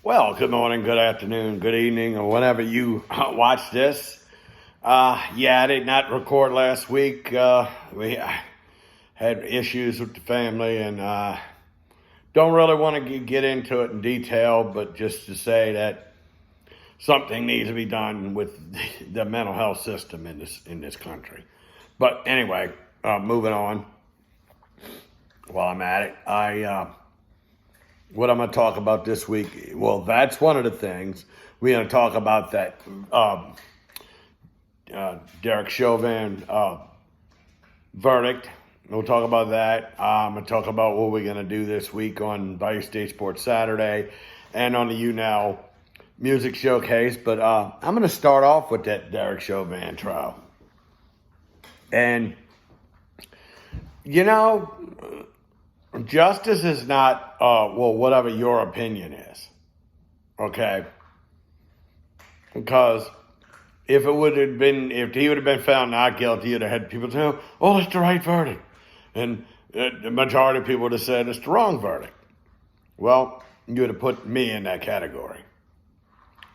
Well, good morning, good afternoon, good evening, or whenever you watch this. I did not record last week. We had issues with the family, and don't really want to get into it in detail, but just to say that something needs to be done with the mental health system in this country. But anyway, moving on. While I'm at it, what I'm going to talk about this week, well, that's one of the things. We're going to talk about that Derek Chauvin verdict. We'll talk about that. I'm going to talk about what we're going to do this week on Bayou State Sports Saturday and on the YouNow Music Showcase. But I'm going to start off with that Derek Chauvin trial. And, justice is not, whatever your opinion is, okay? Because if he would have been found not guilty, you'd have had people say, oh, that's the right verdict. And the majority of people would have said it's the wrong verdict. Well, you would have put me in that category.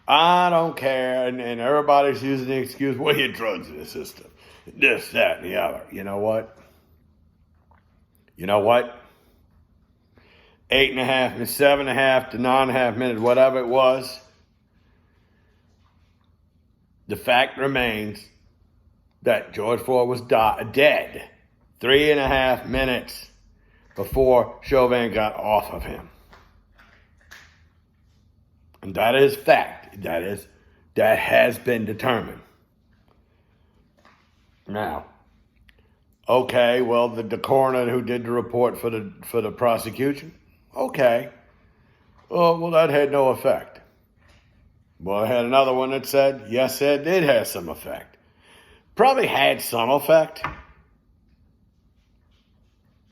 I don't care, and everybody's using the excuse, well, you had drugs in the system, this, that, and the other. You know what? 8.5 and 7.5 to 9.5 minutes, whatever it was, the fact remains that George Floyd was dead 3.5 minutes before Chauvin got off of him. And that is fact. That has been determined. Now, okay, well, the coroner who did the report for the prosecution, okay. Well, that had no effect. Well, I had another one that said, yes, it did have some effect. Probably had some effect.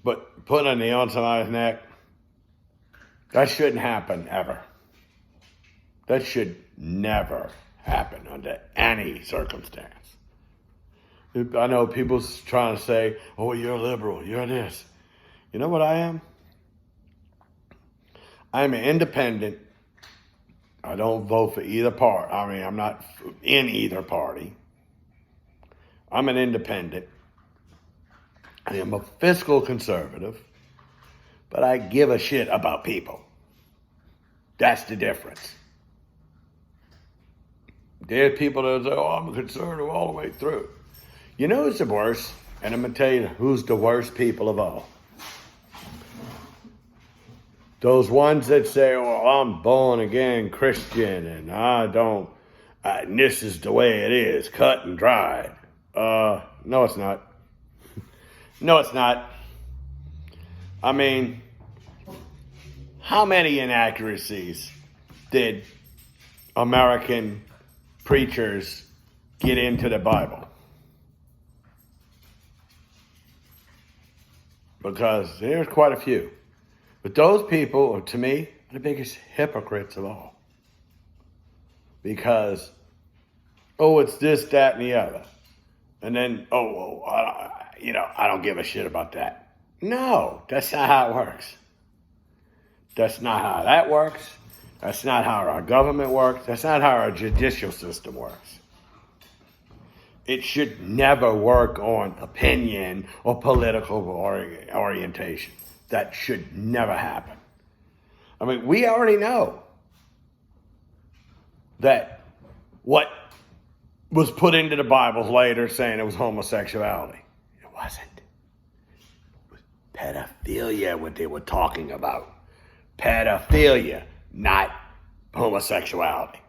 But putting a knee on somebody's neck, that shouldn't happen ever. That should never happen under any circumstance. I know people's trying to say, oh, you're a liberal, you're this. You know what I am? I'm an independent. I don't vote for either party. I'm not in either party. I'm an independent. I am a fiscal conservative, but I give a shit about people. That's the difference. There's people that say, oh, I'm a conservative all the way through. You know who's the worst? And I'm going to tell you who's the worst people of all. Those ones that say, well, I'm born again Christian and I don't, and this is the way it is, cut and dried. No, it's not. No, it's not. I mean, how many inaccuracies did American preachers get into the Bible? Because there's quite a few. But those people are, to me, the biggest hypocrites of all. Because, it's this, that, and the other. And then, I don't give a shit about that. No, that's not how it works. That's not how that works. That's not how our government works. That's not how our judicial system works. It should never work on opinion or political orientation. That should never happen. I mean, we already know that what was put into the Bible later saying it was homosexuality. It wasn't. It was pedophilia, what they were talking about. Pedophilia, not homosexuality.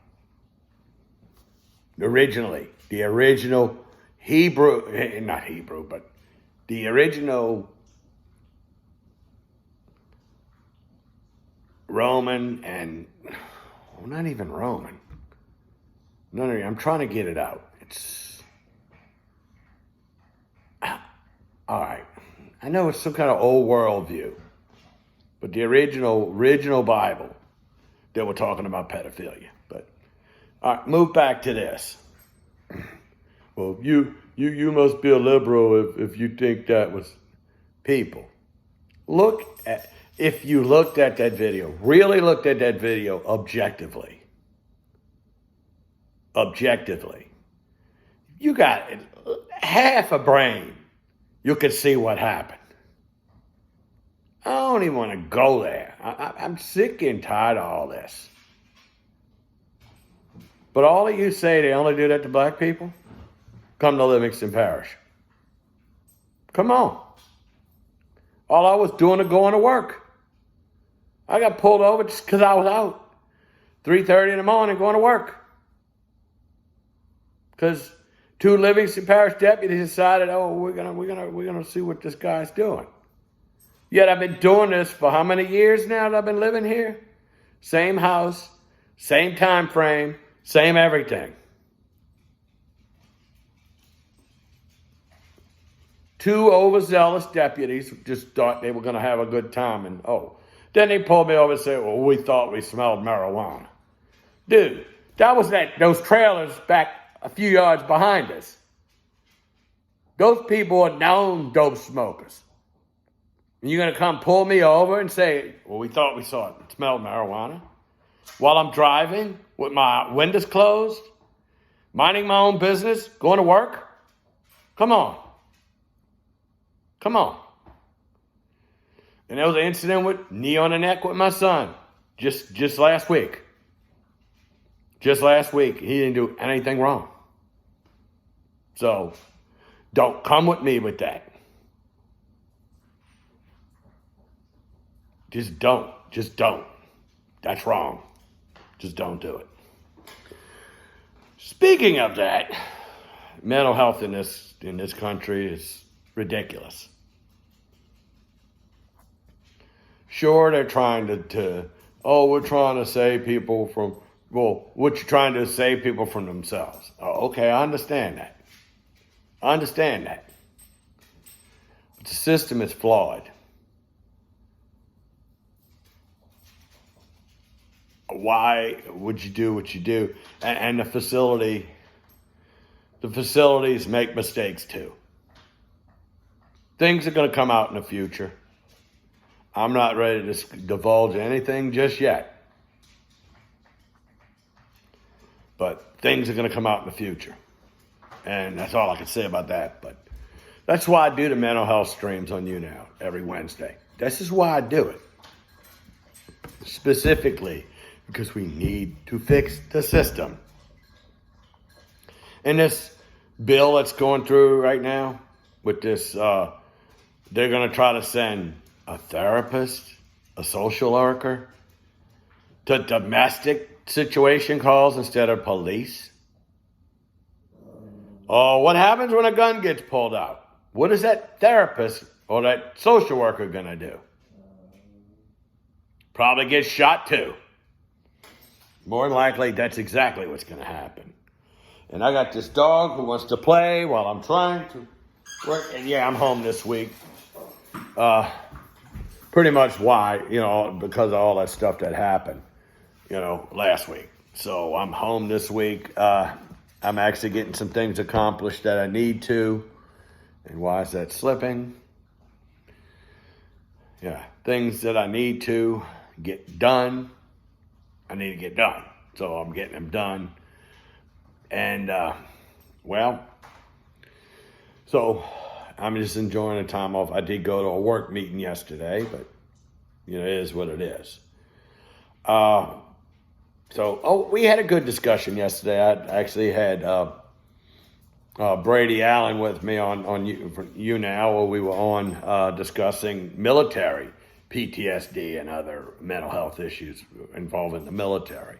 Originally, the original not Hebrew, but the original Roman and, not even Roman. No, I'm trying to get it out. It's, all right. I know it's some kind of old world view, but the original Bible, they were talking about pedophilia. But, all right, move back to this. Well, you must be a liberal if you think that was people. Look at, if you looked at that video, really looked at that video objectively, you got half a brain, you could see what happened. I don't even want to go there. I'm sick and tired of all this. But all of you say they only do that to black people? Come to Livingston Parish. Come on. All I was doing was going to work. I got pulled over just because I was out. 3:30 in the morning going to work. Because 2 Livingston Parish deputies decided, we're gonna see what this guy's doing. Yet I've been doing this for how many years now that I've been living here? Same house, same time frame, same everything. 2 overzealous deputies just thought they were going to have a good time. And, then they pulled me over and said, we thought we smelled marijuana. Dude, that was those trailers back a few yards behind us. Those people are known dope smokers. And you're going to come pull me over and say, we thought we smelled marijuana while I'm driving with my windows closed, minding my own business, going to work? Come on. And there was an incident with knee on the neck with my son just last week. Just last week. He didn't do anything wrong. So don't come with me with that. Just don't. That's wrong. Just don't do it. Speaking of that, mental health in this country is ridiculous. Sure, they're trying we're trying to save people from, what you're trying to save people from themselves. Okay, I understand that. But the system is flawed. Why would you do what you do? And the facilities make mistakes too. Things are going to come out in the future. I'm not ready to divulge anything just yet. But things are going to come out in the future. And that's all I can say about that. But that's why I do the mental health streams on YouNow every Wednesday. This is why I do it. Specifically because we need to fix the system. And this bill that's going through right now with this, they're going to try to send a therapist, a social worker, to domestic situation calls instead of police. What happens when a gun gets pulled out? What is that therapist or that social worker going to do? Probably get shot too. More than likely, that's exactly what's going to happen. And I got this dog who wants to play while I'm trying to work. And yeah, I'm home this week. Pretty much why, because of all that stuff that happened, last week. So I'm home this week. I'm actually getting some things accomplished that I need to. And why is that slipping? Yeah, things that I need to get done. I need to get done. So I'm getting them done. And, so I'm just enjoying the time off. I did go to a work meeting yesterday, but, it is what it is. We had a good discussion yesterday. I actually had Brady Allen with me on YouNow, where we were on discussing military PTSD and other mental health issues involving the military.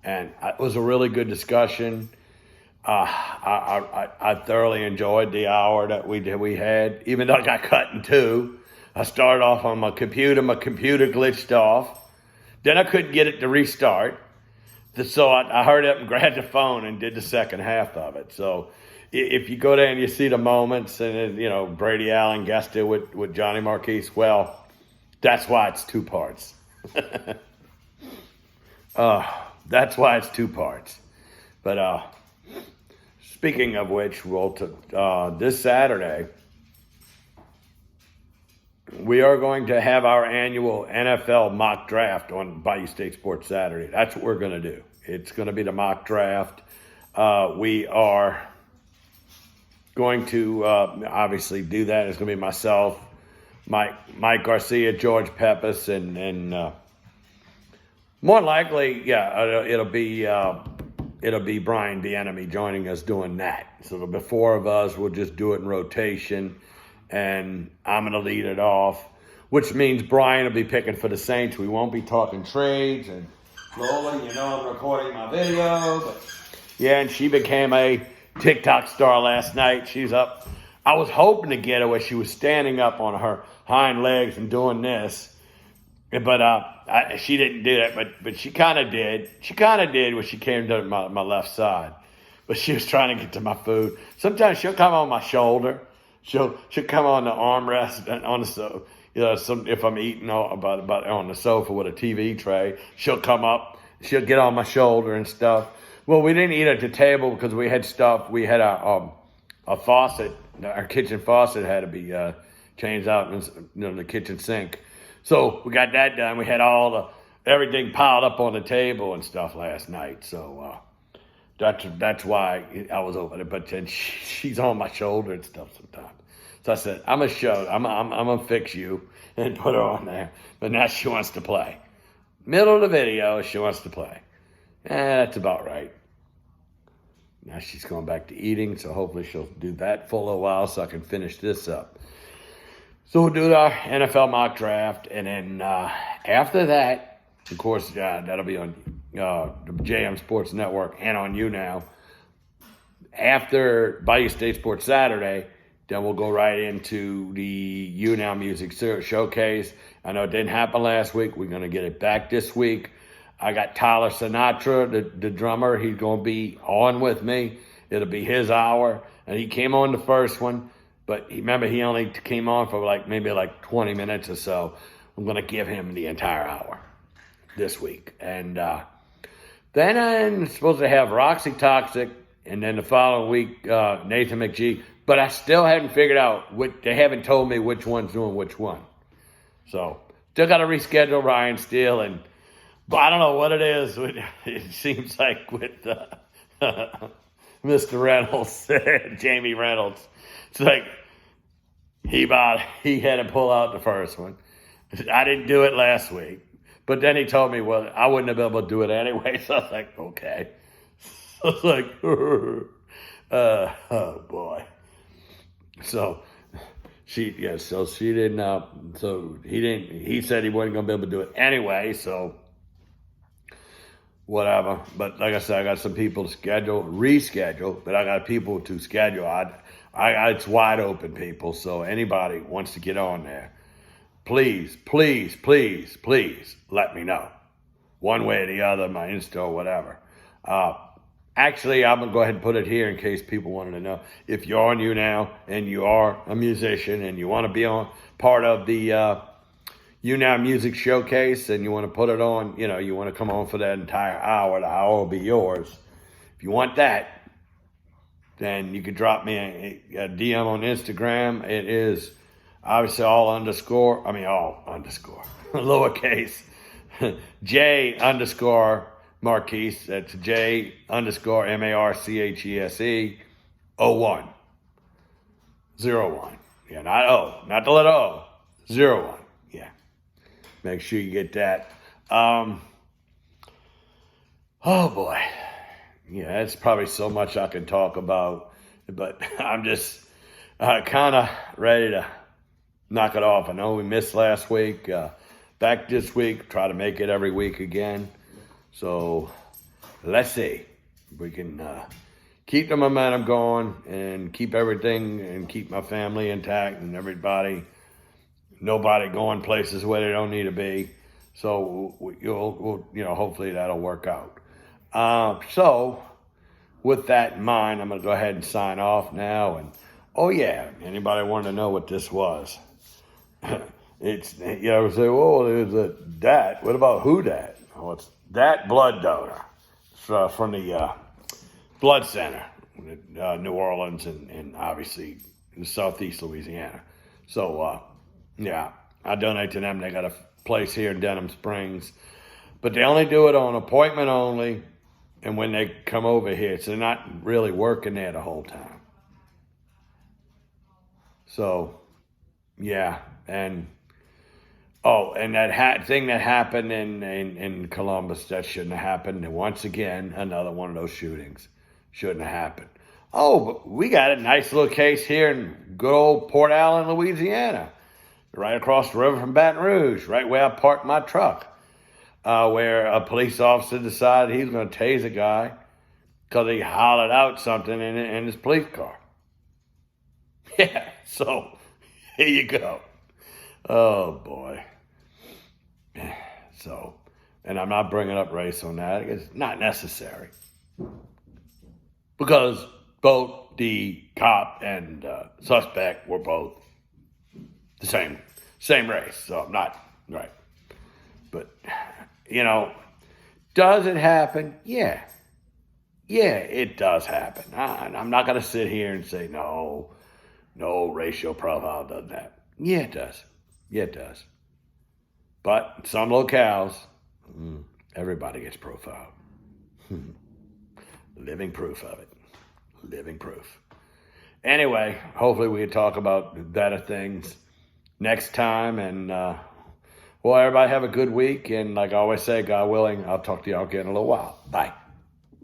And it was a really good discussion. I thoroughly enjoyed the hour that we had, even though I got cut in two. I started off on my computer glitched off. Then I couldn't get it to restart. So I hurried up and grabbed the phone and did the second half of it. So if you go there and you see the moments and, Brady Allen guested with Johnny Marquise, well, that's why it's 2 parts. That's why it's 2 parts. But speaking of which, this Saturday, we are going to have our annual NFL mock draft on Bayou State Sports Saturday. That's what we're going to do. It's going to be the mock draft. We are going to obviously do that. It's going to be myself, Mike Garcia, George Peppas, and more likely, it'll be Brian Bieniemy joining us doing that. So there'll be four of us. We'll just do it in rotation, and I'm going to lead it off, which means Brian will be picking for the Saints. We won't be talking trades. And slowly, I'm recording my video. But yeah, and she became a TikTok star last night. She's up. I was hoping to get her where she was standing up on her hind legs and doing this. But she didn't do that, but she kind of did. She kind of did when she came to my left side. But she was trying to get to my food. Sometimes she'll come on my shoulder. She'll come on the armrest on the sofa. If I'm eating on the sofa with a TV tray, she'll come up. She'll get on my shoulder and stuff. Well, we didn't eat at the table because we had stuff. We had a faucet. Our kitchen faucet had to be changed out in the kitchen sink. So we got that done. We had everything piled up on the table and stuff last night. So that's why I was over there. But then she's on my shoulder and stuff sometimes. So I said, I'm gonna fix you and put her on there. But now she wants to play. Middle of the video, she wants to play. That's about right. Now she's going back to eating, so hopefully she'll do that for a little while so I can finish this up. So we'll do our NFL mock draft, and then after that, of course, that'll be on the JM Sports Network and on YouNow. After Bayou State Sports Saturday, then we'll go right into the YouNow Music Showcase. I know it didn't happen last week. We're going to get it back this week. I got Tyler Sinatra, the drummer. He's going to be on with me. It'll be his hour, and he came on the first one. But remember, he only came on for maybe 20 minutes or so. I'm going to give him the entire hour this week. And then I'm supposed to have Roxy Toxic, and then the following week, Nathan McGee. But I still haven't figured out they haven't told me which one's doing which one. So still got to reschedule Ryan Steele. But I don't know what it is. It seems like with Mr. Reynolds, Jamie Reynolds. It's like he had to pull out the first one. I didn't do it last week. But then he told me, well, I wouldn't have been able to do it anyway. So I was like, okay. So I was like, oh boy. So he didn't, he said he wasn't going to be able to do it anyway. So whatever. But like I said, I got some people to reschedule, but I got people to schedule. It's wide open, people. So anybody wants to get on there, please, please, please, please let me know. One way or the other, my Insta or whatever. Actually, I'm going to go ahead and put it here in case people wanted to know. If you're on YouNow and you are a musician and you want to be on part of the YouNow Music Showcase and you want to put it on, you want to come on for that entire hour, the hour will be yours. If you want that, then you can drop me a DM on Instagram. It is obviously all underscore, lowercase, J_ Marquise. That's J_ MARCHESE 01. 01. Yeah, not O, not the letter O. 01. Yeah. Make sure you get that. Oh boy. Yeah, that's probably so much I can talk about, but I'm just kind of ready to knock it off. I know we missed last week. Back this week, try to make it every week again. So let's see if we can keep the momentum going and keep everything and keep my family intact and nobody going places where they don't need to be. So we'll hopefully that'll work out. So with that in mind, I'm going to go ahead and sign off now. And anybody want to know what this was? It's, say, oh, there's a dat. What about who dat? Oh, it's that blood donor. It's from the blood center in New Orleans and obviously in southeast Louisiana. So, I donate to them. They got a place here in Denham Springs. But they only do it on appointment only and when they come over here. So they're not really working there the whole time. So, yeah. And that thing that happened in Columbus, that shouldn't have happened. And once again, another one of those shootings. Shouldn't have happened. Oh, but we got a nice little case here in good old Port Allen, Louisiana. Right across the river from Baton Rouge, right where I parked my truck. Where a police officer decided he was going to tase a guy because he hollered out something in his police car. Yeah, so here you go. Oh, boy. So, and I'm not bringing up race on that. It's not necessary. Because both the cop and suspect were both the same race. So I'm not, right. But, does it happen? Yeah. Yeah, it does happen. I'm not going to sit here and say, no racial profile does that. Yeah, it does. Yeah, it does. But in some locales, everybody gets profiled. Living proof of it. Living proof. Anyway, hopefully we can talk about better things next time. And, well, everybody have a good week. And like I always say, God willing, I'll talk to y'all again in a little while. Bye.